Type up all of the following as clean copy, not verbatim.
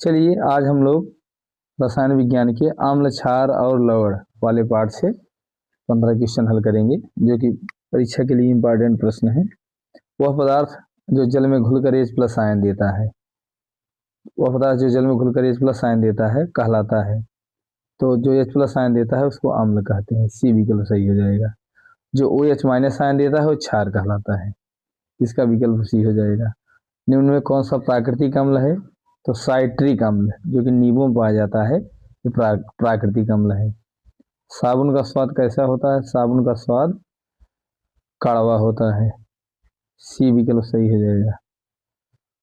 चलिए आज हम लोग रसायन विज्ञान के आम्ल क्षार और लवण वाले पार्ट से 15 क्वेश्चन हल करेंगे, जो कि परीक्षा के लिए इम्पोर्टेंट प्रश्न है। वह पदार्थ जो जल में घुलकर H प्लस आयन देता है, वह पदार्थ जो जल में घुलकर H प्लस आयन देता है कहलाता है। तो जो H प्लस आयन देता है उसको आम्ल कहते हैं। सी विकल्प सही हो जाएगा। जो OH माइनस आयन देता है वो क्षार कहलाता है। इसका विकल्प सी हो जाएगा। निम्न में कौन सा प्राकृतिक अम्ल है? तो साइट्रिक अम्ल, जो कि नींबू में पाया जाता है, ये प्राकृतिक अम्ल है। साबुन का स्वाद कैसा होता है? साबुन का स्वाद कड़वा होता है। सी विकल्प सही हो जाएगा।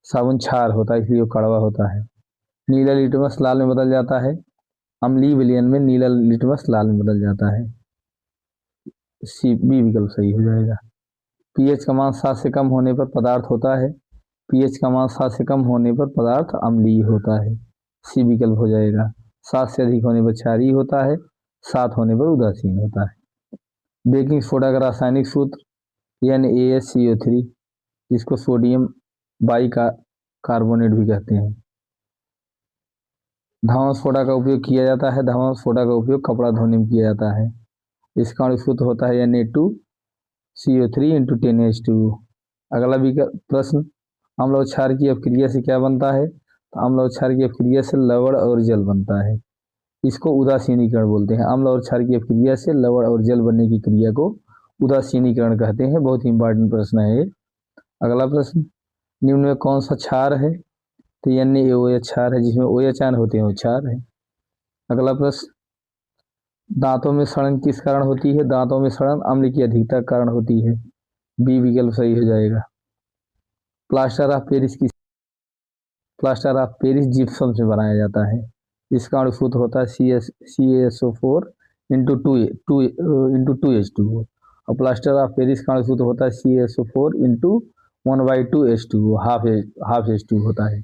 साबुन क्षार होता है इसलिए वो कड़वा होता है। नीला लिटमस लाल में बदल जाता है। अम्लीय विलयन में नीला लिटमस लाल में बदल जाता है। सी बी विकल्प सही हो जाएगा। पीएच का मान 7 से कम होने पर पदार्थ होता है। पीएच का मान 7 से कम होने पर पदार्थ अम्लीय होता है। सी विकल्प हो जाएगा। 7 से अधिक होने पर क्षारीय होता है, 7 होने पर उदासीन होता है। बेकिंग सोडा का रासायनिक सूत्र NaSCO3, जिसको सोडियम बाई कार्बोनेट भी कहते हैं। धवांश सोडा का उपयोग किया जाता है। धवांश सोडा का उपयोग कपड़ा धोने में किया जाता है। इसका आणविक सूत्र होता है Na2CO3 × 10H2। अगला प्रश्न, अम्ल और क्षार की अपक्रिया से क्या बनता है? तो अम्ल और क्षार की अपक्रिया से लवण और जल बनता है। इसको उदासीनीकरण बोलते हैं। अम्ल और क्षार की अपक्रिया से लवण और जल बनने की क्रिया को उदासीनीकरण कहते हैं। बहुत ही इंपॉर्टेंट प्रश्न है ये। अगला प्रश्न, निम्न में कौन सा क्षार है? तो NaOH क्षार है, जिसमें OH आयन होते हैं वो क्षार है। अगला प्रश्न, दांतों में सड़न किस कारण होती है? दांतों में सड़न अम्ल की अधिकता के कारण होती है। बी विकल्प सही हो जाएगा। प्लास्टर ऑफ जिप्सम से बनाया जाता है। इसका आणविक सूत्र होता है CaSO4 × 2H2O। और प्लास्टर ऑफ पेरिस का आणविक सूत्र होता है CaSO4 × 1/2H2O, हाफ H2 होता है।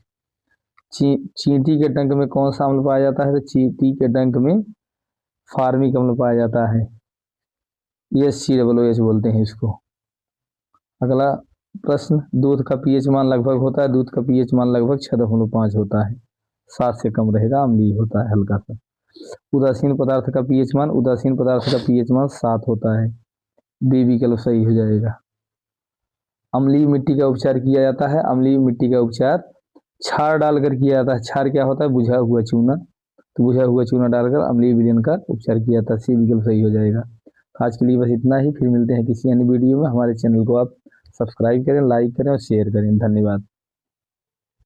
चींटी के डंक में कौन सा अम्ल पाया जाता है? तो चींटी के डंक में फार्मिक अम्ल पाया जाता है। HCOOH बोलते हैं इसको। अगला प्रश्न, दूध का पीएच मान लगभग होता है। दूध का पीएच मान लगभग 6.5 होता है। 7 से कम रहेगा, अम्लीय होता है हल्का सा। उदासीन पदार्थ का पीएच मान 7 होता है। बी विकल्प सही हो जाएगा। अम्लीय मिट्टी का उपचार किया जाता है। अम्लीय मिट्टी का उपचार क्षार डालकर किया जाता है। क्षार क्या होता है? बुझा हुआ चूना। तो बुझा हुआ चूना डालकर अम्लीय विलयन का उपचार किया जाता है। सी विकल्प सही हो जाएगा। आज के लिए बस इतना ही। फिर मिलते हैं किसी अन्य वीडियो में। हमारे चैनल को आप सब्सक्राइब करें, लाइक करें और शेयर करें। धन्यवाद।